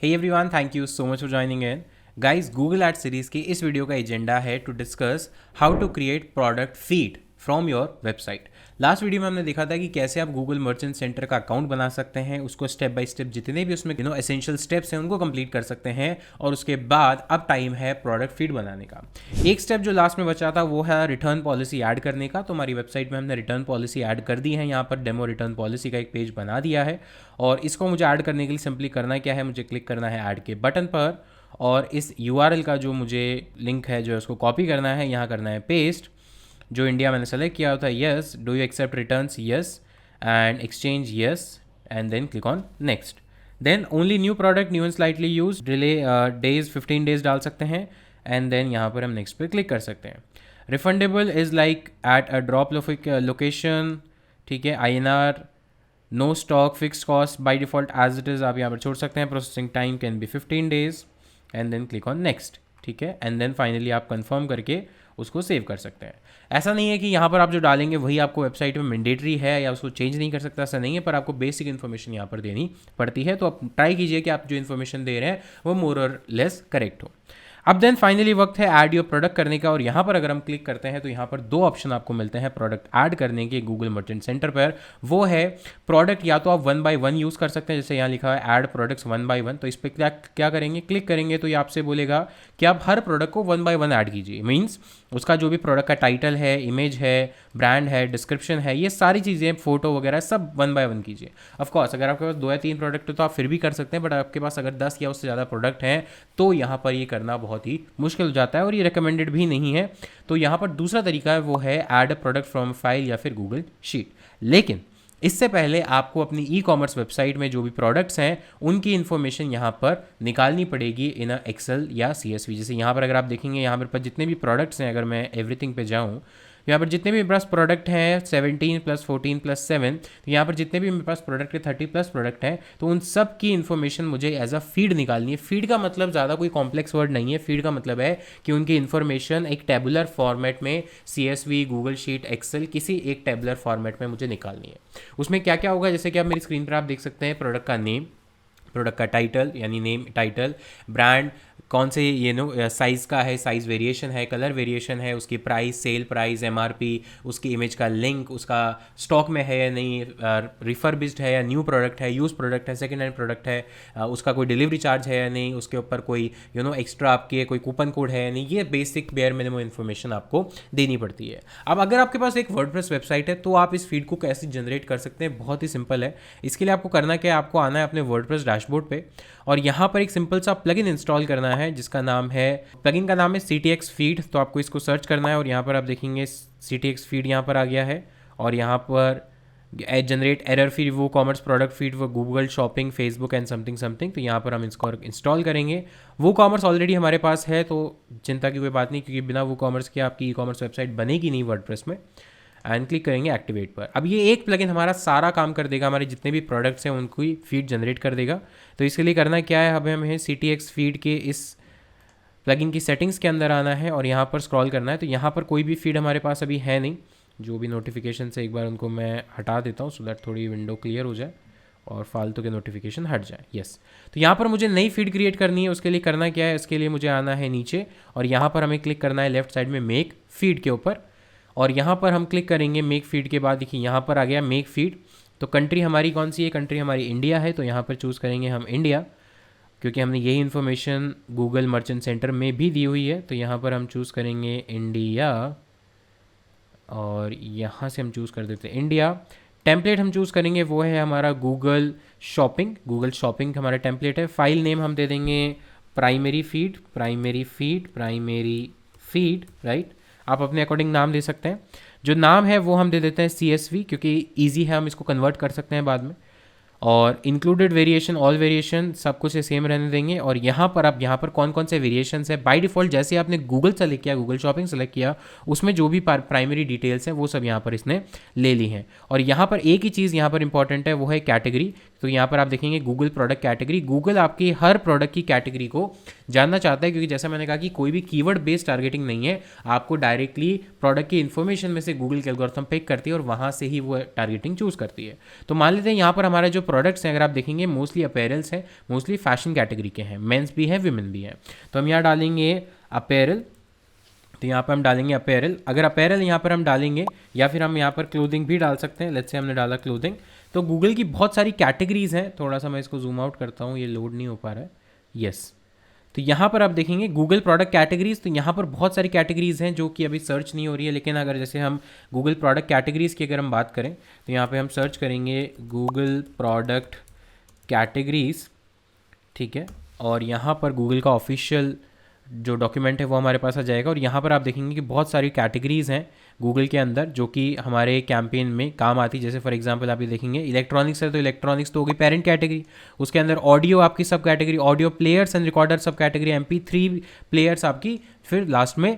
Hey everyone, thank you so much for joining in. Guys, Google Ads series की इस video का agenda है to discuss how to create product feed from your website. Last video में हमने देखा था कि कैसे आप गूगल मर्चेंट सेंटर का अकाउंट बना सकते हैं, उसको स्टेप बाय स्टेप जितने भी उसमें एसेंशियल स्टेप्स हैं उनको कंप्लीट कर सकते हैं, और उसके बाद अब टाइम है प्रोडक्ट फीड बनाने का। एक स्टेप जो लास्ट में बचा था वो है रिटर्न पॉलिसी ऐड करने का। तो हमारी वेबसाइट में हमने रिटर्न पॉलिसी ऐड कर दी है, यहाँ पर डेमो रिटर्न पॉलिसी का एक पेज बना दिया है, और इसको मुझे ऐड करने के लिए सिंपली करना क्या है, मुझे क्लिक करना है ऐड के बटन पर, और इस URL का जो मुझे लिंक है जो है उसको कॉपी करना है, यहाँ करना है पेस्ट। जो इंडिया मैंने सेलेक्ट किया होता है, yes, do you accept returns, yes, and exchange, yes, and then click on next. Then only new product, new and slightly used, delay days 15 days डाल सकते हैं, एंड देन यहाँ पर हम नेक्स्ट पे क्लिक कर सकते हैं। Refundable is like at a drop location, ठीक है। INR, no stock, fix cost by default as it is आप यहाँ पर छोड़ सकते हैं। Processing time can be 15 days, and then click on next, ठीक है। एंड देन फाइनली आप कंफर्म करके उसको सेव कर सकते हैं। ऐसा नहीं है कि यहाँ पर आप जो डालेंगे वही आपको वेबसाइट में मैंडेटरी है या उसको चेंज नहीं कर सकता, ऐसा नहीं है, पर आपको बेसिक इन्फॉर्मेशन यहाँ पर देनी पड़ती है। तो आप ट्राई कीजिए कि आप जो इन्फॉर्मेशन दे रहे हैं वो मोर और लेस करेक्ट हो। अब देन फाइनली वक्त है ऐड योर प्रोडक्ट करने का, और यहाँ पर अगर हम क्लिक करते हैं तो यहाँ पर दो ऑप्शन आपको मिलते हैं प्रोडक्ट ऐड करने के गूगल मर्चेंट सेंटर पर। वो है प्रोडक्ट, या तो आप 1 by 1 यूज़ कर सकते हैं, जैसे यहाँ लिखा है ऐड प्रोडक्ट्स 1 by 1। तो इस पर क्या करेंगे, क्लिक करेंगे तो ये आपसे बोलेगा कि आप हर प्रोडक्ट को 1 by 1 ऐड कीजिए। मीन्स उसका जो भी प्रोडक्ट का टाइटल है, इमेज है, ब्रांड है, डिस्क्रिप्शन है, ये सारी चीज़ें, फोटो वगैरह सब 1 by 1 कीजिए। ऑफकोर्स अगर आपके पास 2 या 3 प्रोडक्ट है तो आप फिर भी कर सकते हैं, बट आपके पास अगर 10 या उससे ज़्यादा प्रोडक्ट हैं तो यहाँ पर ये करना बहुत ही मुश्किल हो जाता है, और ये रिकमेंडेड भी नहीं है। तो यहाँ पर दूसरा तरीका है वो है add a product from file या फिर गूगल शीट। लेकिन इससे पहले आपको अपनी ई-कॉमर्स वेबसाइट में जो भी प्रोडक्ट्स हैं उनकी इन्फॉर्मेशन यहाँ पर निकालनी पड़ेगी इन एक्सेल या CSV। जैसे यहाँ पर अगर आप देखेंगे, यहाँ पर जितने भी प्रोडक्ट्स हैं, अगर मैं एवरीथिंग पे जाऊँ, यहाँ पर जितने भी मेरे पास प्रोडक्ट हैं 17 + 14 + 7, तो यहाँ पर जितने भी मेरे पास प्रोडक्ट है 30+ प्रोडक्ट हैं, तो उन सब की इन्फॉर्मेशन मुझे एज अ फीड निकालनी है। फीड का मतलब ज़्यादा कोई कॉम्प्लेक्स वर्ड नहीं है। फीड का मतलब है कि उनकी इन्फॉर्मेशन एक टेबुलर फॉर्मेट में CSV, गूगल शीट, एक्सेल, किसी एक टेबुलर फॉर्मेट में मुझे निकालनी है। उसमें क्या क्या होगा, जैसे कि आप मेरी स्क्रीन पर आप देख सकते हैं, प्रोडक्ट का नेम, प्रोडक्ट का टाइटल यानी नेम टाइटल, ब्रांड, कौन से साइज़ का है, साइज़ वेरिएशन है, कलर वेरिएशन है, उसकी प्राइस, सेल प्राइस, MRP, उसकी इमेज का लिंक, उसका स्टॉक में है या नहीं, रिफर्बिश्ड है या न्यू प्रोडक्ट है, यूज प्रोडक्ट है, सेकेंड हैंड प्रोडक्ट है, उसका कोई डिलीवरी चार्ज है या नहीं, उसके ऊपर कोई एक्स्ट्रा आपके कोई कूपन कोड है या नहीं, ये बेसिक बेयर मिनिमम इन्फॉर्मेशन आपको देनी पड़ती है। अब अगर आपके पास एक वर्डप्रेस वेबसाइट है तो आप इस फीड को कैसे जनरेट कर सकते हैं, बहुत ही सिंपल है। इसके लिए आपको करना क्या है, आपको आना है अपने वर्डप्रेस डैशबोर्ड पे, और यहाँ पर एक सिंपल सा प्लगइन इंस्टॉल करना है जिसका नाम है, प्लगइन का नाम है CTX फीड। तो आपको इसको सर्च करना है, और यहाँ पर आप देखेंगे CTX फीड यहाँ पर आ गया है, और यहाँ पर जनरेट एरर फ्री वो कॉमर्स प्रोडक्ट फीड वो Google shopping, Facebook and something something. तो यहाँ पर हम इसको इंस्टॉल करेंगे। वो कॉमर्स ऑलरेडी हमारे पास है तो चिंता की कोई बात नहीं, क्योंकि बिना वो कॉमर्स के आपकी ई-कॉमर्स वेबसाइट बनेगी नहीं वर्डप्रेस में। एंड क्लिक करेंगे एक्टिवेट पर। अब ये एक प्लगइन हमारा सारा काम कर देगा, हमारे जितने भी प्रोडक्ट्स हैं उनकी फीड जनरेट कर देगा। तो इसके लिए करना क्या है, हमें CTX फीड के इस प्लगइन की सेटिंग्स के अंदर आना है, और यहाँ पर स्क्रॉल करना है। तो यहाँ पर कोई भी फीड हमारे पास अभी है नहीं, जो भी नोटिफिकेशन से एक बार उनको मैं हटा देता हूँ सो दैट थोड़ी विंडो क्लियर हो जाए और फालतू के नोटिफिकेशन हट जाए। यस, तो यहाँ पर मुझे नई फीड क्रिएट करनी है। उसके लिए करना क्या है, उसके लिए मुझे आना है नीचे, और यहाँ पर हमें क्लिक करना है लेफ्ट साइड में मेक फीड के ऊपर, और यहाँ पर हम क्लिक करेंगे मेक फीड के बाद। देखिए यहाँ पर आ गया मेक फीड। तो कंट्री हमारी कौन सी है, कंट्री हमारी इंडिया है, तो यहाँ पर चूज़ करेंगे हम इंडिया, क्योंकि हमने यही इन्फॉर्मेशन गूगल मर्चेंट सेंटर में भी दी हुई है। तो यहाँ पर हम चूज़ करेंगे इंडिया, और यहाँ से हम चूज़ कर देते हैं इंडिया। टेम्पलेट हम चूज़ करेंगे वो है हमारा गूगल शॉपिंग, गूगल शॉपिंग हमारा टेम्पलेट है। फाइल नेम हम दे देंगे primary feed, primary feed, primary feed, right. आप अपने अकॉर्डिंग नाम दे सकते हैं। जो नाम है वो हम दे देते हैं CSV, क्योंकि ईजी है, हम इसको कन्वर्ट कर सकते हैं बाद में। और इंक्लूडेड वेरिएशन, ऑल वेरिएशन सब कुछ सेम रहने देंगे। और यहाँ पर आप यहाँ पर कौन कौन से वेरिएशंस है, बाय डिफ़ॉल्ट जैसे आपने गूगल सेलेक्ट किया, गूगल शॉपिंग सेलेक्ट किया, उसमें जो भी प्राइमरी डिटेल्स हैं वो सब यहाँ पर इसने ले ली हैं। और यहाँ पर एक ही चीज़ यहाँ पर इंपॉर्टेंट है, वो है कैटेगरी। तो यहाँ पर आप देखेंगे गूगल प्रोडक्ट कैटेगरी। गूगल आपकी हर प्रोडक्ट की कैटेगरी को जानना चाहता है, क्योंकि जैसा मैंने कहा कि कोई भी कीवर्ड बेस्ड टारगेटिंग नहीं है, आपको डायरेक्टली प्रोडक्ट की इन्फॉर्मेशन में से गूगल के एल्गोरिथम पिक करती है और वहाँ से ही वो टारगेटिंग चूज़ करती है। तो मान लेते हैं यहाँ पर हमारा जो प्रोडक्ट्स हैं अगर आप देखेंगे मोस्टली अपैरल्स हैं, मोस्टली फैशन कैटेगरी के हैं, मेंस भी हैं विमेन भी हैं। तो हम यहाँ डालेंगे अपैरल, तो यहाँ पर हम डालेंगे अपैरल। अगर अपैरल यहाँ पर हम डालेंगे या फिर हम यहाँ पर क्लोथिंग भी डाल सकते हैं, लेट्स से हमने डाला क्लोथिंग। तो गूगल की बहुत सारी कैटेगरीज हैं, थोड़ा सा मैं इसको जूम आउट करता हूँ, ये लोड नहीं हो पा रहा है, यस। तो यहाँ पर आप देखेंगे गूगल प्रोडक्ट कैटेगरीज, तो यहाँ पर बहुत सारी कैटेगरीज हैं जो कि अभी सर्च नहीं हो रही है, लेकिन अगर जैसे हम गूगल प्रोडक्ट कैटेगरीज की अगर हम बात करें तो यहाँ पे हम सर्च करेंगे गूगल प्रोडक्ट कैटेगरीज, ठीक है, और यहाँ पर गूगल का ऑफिशियल जो डॉक्यूमेंट है वो हमारे पास आ जाएगा। और यहाँ पर आप देखेंगे कि बहुत सारी कैटेगरीज़ हैं गूगल के अंदर जो कि हमारे कैंपेन में काम आती है। जैसे फॉर एग्जांपल आप ये देखेंगे इलेक्ट्रॉनिक्स है, तो इलेक्ट्रॉनिक्स तो होगी पेरेंट कैटेगरी, उसके अंदर ऑडियो आपकी सब category, audio players and recorder सब कैटेगरी, MP3 प्लेयर्स आपकी, फिर लास्ट में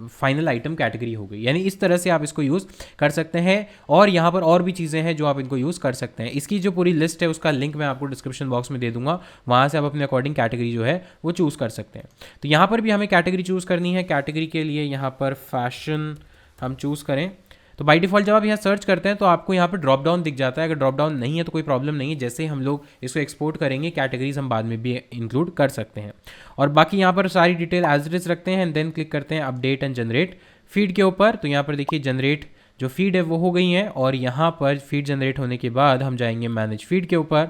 फाइनल आइटम कैटेगरी हो गई। यानी इस तरह से आप इसको यूज़ कर सकते हैं। और यहाँ पर और भी चीज़ें हैं जो आप इनको यूज़ कर सकते हैं। इसकी जो पूरी लिस्ट है उसका लिंक मैं आपको डिस्क्रिप्शन बॉक्स में दे दूंगा, वहाँ से आप अपने अकॉर्डिंग कैटेगरी जो है वो चूज़ कर सकते हैं। तो यहाँ पर भी हमें कैटेगरी चूज़ करनी है। कैटेगरी के लिए यहाँ पर फैशन हम चूज़ करें, तो बाय डिफ़ॉल्ट जब आप यहाँ सर्च करते हैं तो आपको यहाँ पर ड्रॉप डाउन दिख जाता है। अगर ड्रॉप डाउन नहीं है तो कोई प्रॉब्लम नहीं है, जैसे हम लोग इसको एक्सपोर्ट करेंगे कैटेगरीज हम बाद में भी इंक्लूड कर सकते हैं। और बाकी यहाँ पर सारी डिटेल एज इट इज रखते हैं एंड देन क्लिक करते हैं अपडेट एंड जनरेट फीड के ऊपर। तो यहाँ पर देखिए जनरेट जो फीड है वो हो गई है, और यहाँ पर फीड जनरेट होने के बाद हम जाएंगे मैनेज फीड के ऊपर,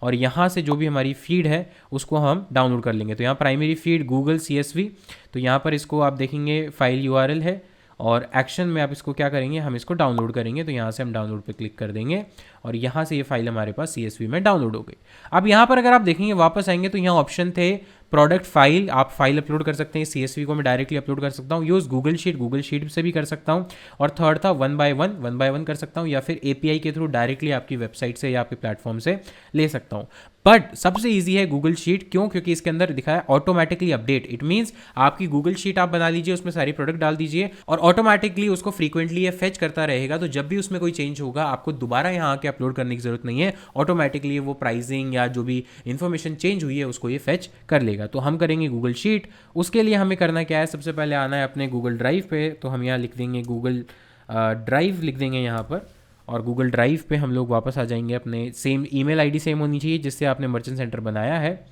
और यहाँ से जो भी हमारी फीड है उसको हम डाउनलोड कर लेंगे। तो यहाँ प्राइमरी फीड गूगल CSV, तो यहाँ पर इसको आप देखेंगे फाइल URL है, और एक्शन में आप इसको क्या करेंगे, हम इसको डाउनलोड करेंगे। तो यहाँ से हम डाउनलोड पे क्लिक कर देंगे और यहाँ से ये फाइल हमारे पास CSV में डाउनलोड हो गई। अब यहाँ पर अगर आप देखेंगे वापस आएंगे तो यहाँ ऑप्शन थे प्रोडक्ट फाइल, आप फाइल अपलोड कर सकते हैं। CSV को मैं डायरेक्टली अपलोड कर सकता हूँ, यूज़ गूगल शीट से भी कर सकता हूँ। और थर्ड था 1 by 1 कर सकता हूँ, या फिर API के थ्रू डायरेक्टली आपकी वेबसाइट से या आपके प्लेटफॉर्म से ले सकता हूँ। बट सबसे ईजी है गूगल शीट, क्यों? क्योंकि इसके अंदर दिखा है ऑटोमेटिकली अपडेट। इट मीन्स आपकी गूगल शीट आप बना लीजिए, उसमें सारी प्रोडक्ट डाल दीजिए और ऑटोमेटिकली उसको फ्रीक्वेंटली फेच करता रहेगा। तो जब भी उसमें कोई चेंज होगा आपको दोबारा यहाँ आके अपलोड करने की जरूरत नहीं है, ऑटोमेटिकली वो प्राइसिंग या जो भी इन्फॉर्मेशन चेंज हुई है उसको ये फेच कर लेगा। तो हम करेंगे गूगल शीट। उसके लिए हमें करना क्या है, सबसे पहले आना है अपने गूगल ड्राइव पे। तो हम यहाँ लिख देंगे गूगल ड्राइव लिख देंगे यहाँ पर, और गूगल ड्राइव पे हम लोग वापस आ जाएंगे। अपने सेम ईमेल आईडी सेम होनी चाहिए जिससे आपने मर्चेंट सेंटर बनाया है।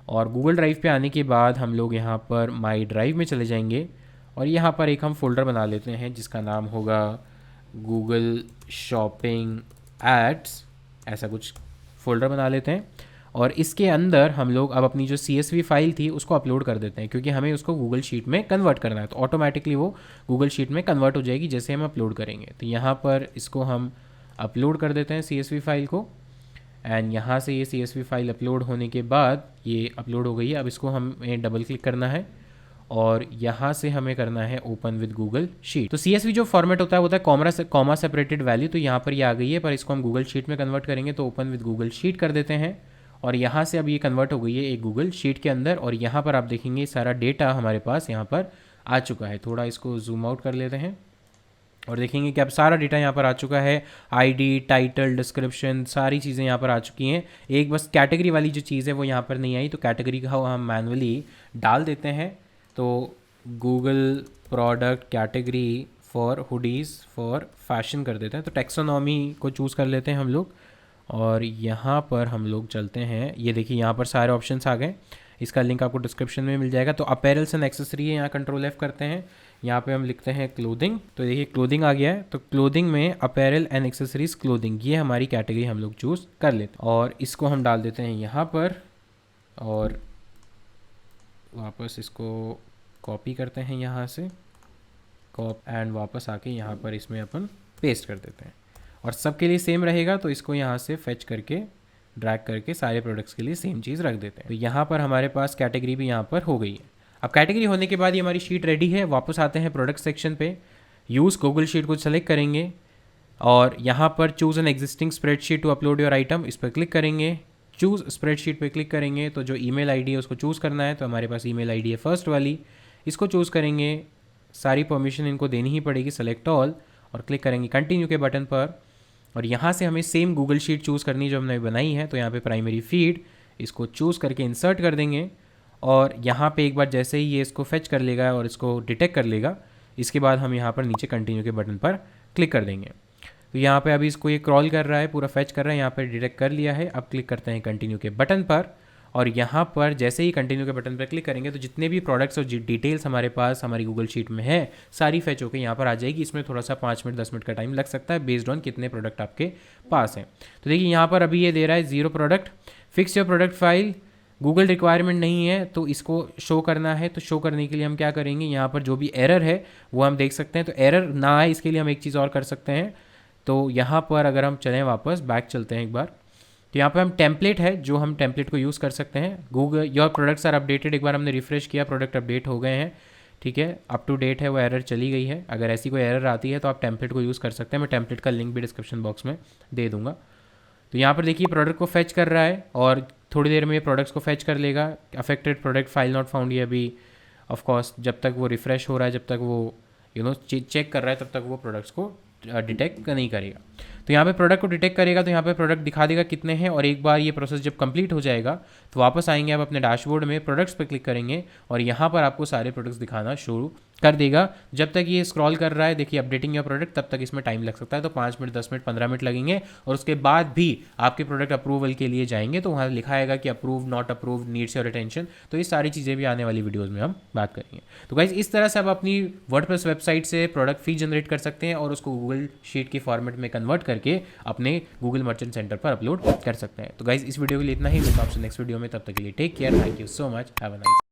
और गूगल ड्राइव पे आने के बाद हम लोग यहाँ पर माई ड्राइव में चले जाएंगे, और यहाँ पर एक हम फोल्डर बना लेते हैं जिसका नाम होगा गूगल शॉपिंग एड्स, ऐसा कुछ फोल्डर बना लेते हैं। और इसके अंदर हम लोग अब अपनी जो CSV फाइल थी उसको अपलोड कर देते हैं, क्योंकि हमें उसको गूगल शीट में कन्वर्ट करना है। तो ऑटोमेटिकली वो गूगल शीट में कन्वर्ट हो जाएगी जैसे हम अपलोड करेंगे। तो यहाँ पर इसको हम अपलोड कर देते हैं CSV फाइल को, एंड यहाँ से ये CSV फाइल अपलोड होने के बाद ये अपलोड हो गई है। अब इसको हमें डबल क्लिक करना है और यहाँ से हमें करना है ओपन विद गूगल शीट। तो CSV जो फॉर्मेट होता है वो होता है कॉमा सेपरेटेड वैल्यू। तो यहाँ पर ये आ गई है, पर इसको हम गूगल शीट में कन्वर्ट करेंगे तो ओपन विद गूगल शीट कर देते हैं। और यहाँ से अब ये कन्वर्ट हो गई है एक गूगल शीट के अंदर, और यहाँ पर आप देखेंगे सारा डेटा हमारे पास यहाँ पर आ चुका है। थोड़ा इसको जूम आउट कर लेते हैं और देखेंगे कि अब सारा डेटा यहाँ पर आ चुका है। ID, टाइटल, डिस्क्रिप्शन, सारी चीज़ें यहाँ पर आ चुकी हैं। एक बस कैटेगरी वाली जो चीज़ है वो यहाँ पर नहीं आई, तो कैटेगरी का हम मैनुअली डाल देते हैं। तो Google product category for hoodies for fashion कर देते हैं। तो टेक्सोनॉमी को चूज़ कर लेते हैं हम लोग, और यहाँ पर हम लोग चलते हैं। ये देखिए यहाँ पर सारे ऑप्शंस आ गए, इसका लिंक आपको डिस्क्रिप्शन में मिल जाएगा। तो अपैरल्स एंड एक्सेसरी है, यहाँ कंट्रोल F करते हैं, यहाँ पे हम लिखते हैं क्लोथिंग। तो देखिए क्लोथिंग आ गया है। तो क्लोथिंग में अपैरल एंड एक्सेसरीज क्लोथिंग, ये हमारी कैटेगरी हम लोग चूज़ कर लेते हैं, और इसको हम डाल देते हैं यहाँ पर, और वापस इसको कॉपी करते हैं यहाँ से एंड वापस आके यहाँ पर इसमें अपन पेस्ट कर देते हैं। और सबके लिए सेम रहेगा, तो इसको यहाँ से फेच करके ड्रैग करके सारे प्रोडक्ट्स के लिए सेम चीज़ रख देते हैं। तो यहाँ पर हमारे पास कैटेगरी भी यहाँ पर हो गई है। अब कैटेगरी होने के बाद ये हमारी शीट रेडी है। वापस आते हैं प्रोडक्ट सेक्शन पे, यूज़ गूगल शीट को सेलेक्ट करेंगे, और यहाँ पर choose an existing spreadsheet to upload your item, इस पर क्लिक करेंगे। चूज़ स्प्रेडशीट पे क्लिक करेंगे तो जो ईमेल आईडी है उसको चूज़ करना है। तो हमारे पास ईमेल आईडी है फर्स्ट वाली, इसको चूज़ करेंगे। सारी परमिशन इनको देनी ही पड़ेगी, सेलेक्ट ऑल, और क्लिक करेंगे कंटिन्यू के बटन पर। और यहाँ से हमें सेम गूगल शीट चूज़ करनी जो हमने बनाई है। तो यहाँ पे प्राइमरी फीड, इसको चूज़ करके इंसर्ट कर देंगे, और यहाँ पे एक बार जैसे ही ये इसको फेच कर लेगा और इसको डिटेक्ट कर लेगा, इसके बाद हम यहाँ पर नीचे कंटिन्यू के बटन पर क्लिक कर देंगे। तो यहाँ पे अभी इसको ये क्रॉल कर रहा है, पूरा फैच कर रहा है, यहाँ पर डिटेक्ट कर लिया है। अब क्लिक करते हैं कंटिन्यू के बटन पर, और यहाँ पर जैसे ही कंटिन्यू के बटन पर क्लिक करेंगे तो जितने भी प्रोडक्ट्स और डिटेल्स हमारे पास हमारी गूगल शीट में है सारी फैच होकर यहाँ पर आ जाएगी। इसमें थोड़ा सा 5 मिनट 10 मिनट का टाइम लग सकता है बेस्ड ऑन कितने प्रोडक्ट आपके पास हैं। तो देखिए यहाँ पर अभी ये दे रहा है 0 product, fix your product file, Google requirement नहीं है तो इसको शो करना है। तो शो करने के लिए हम क्या करेंगे, यहाँ पर जो भी एरर है वो हम देख सकते हैं। तो एरर ना आए इसके लिए हम एक चीज़ और कर सकते हैं। तो यहाँ पर अगर हम चलें वापस बैक चलते हैं एक बार, तो यहाँ पे हम टेम्पलेट है जो हम टेम्पलेट को यूज़ कर सकते हैं। Google your products are updated, एक बार हमने रिफ्रेश किया, प्रोडक्ट अपडेट हो गए हैं, ठीक है, अप टू डेट है, वो एरर चली गई है। अगर ऐसी कोई एरर आती है तो आप टेम्पलेट को यूज़ कर सकते हैं। मैं टेम्पलेट का लिंक भी डिस्क्रिप्शन बॉक्स में दे दूंगा। तो यहाँ पर देखिए प्रोडक्ट को फैच कर रहा है और थोड़ी देर में ये प्रोडक्ट्स को फैच कर लेगा। Affected product file not found, ये अभी ऑफकोर्स जब तक वो रिफ्रेश हो रहा है, जब तक वो चेक कर रहा है, तब तक वो प्रोडक्ट्स को डिटेक्ट नहीं करेगा। तो यहाँ पे प्रोडक्ट को डिटेक्ट करेगा तो यहाँ पे प्रोडक्ट दिखा देगा कितने हैं। और एक बार ये प्रोसेस जब कंप्लीट हो जाएगा तो वापस आएंगे आप अपने डैशबोर्ड में, प्रोडक्ट्स पे क्लिक करेंगे और यहाँ पर आपको सारे प्रोडक्ट्स दिखाना शुरू कर देगा। जब तक ये स्क्रॉल कर रहा है, देखिए अपडेटिंग योर प्रोडक्ट, तब तक इसमें टाइम लग सकता है। तो 5 मिनट 10 मिनट 15 मिनट लगेंगे और उसके बाद भी आपके प्रोडक्ट अप्रूवल के लिए जाएंगे तो वहाँ लिखा आएगा कि approve, not approve, needs your attention. तो ये सारी चीज़ें भी आने वाली वीडियोज़ में हम बात करेंगे। तो गाइज इस तरह से आप अपनी वर्डप्रेस वेबसाइट से प्रोडक्ट फीड जनरेट कर सकते हैं और उसको गूगल शीट के फॉर्मेट में कन्वर्ट करके अपने गूगल मर्चेंट सेंटर पर अपलोड कर सकते हैं। तो गाइज इस वीडियो के लिए इतना ही, मिलता है आपसे नेक्स्ट वीडियो में, तब तक के लिए take care, thank you so much, have a nice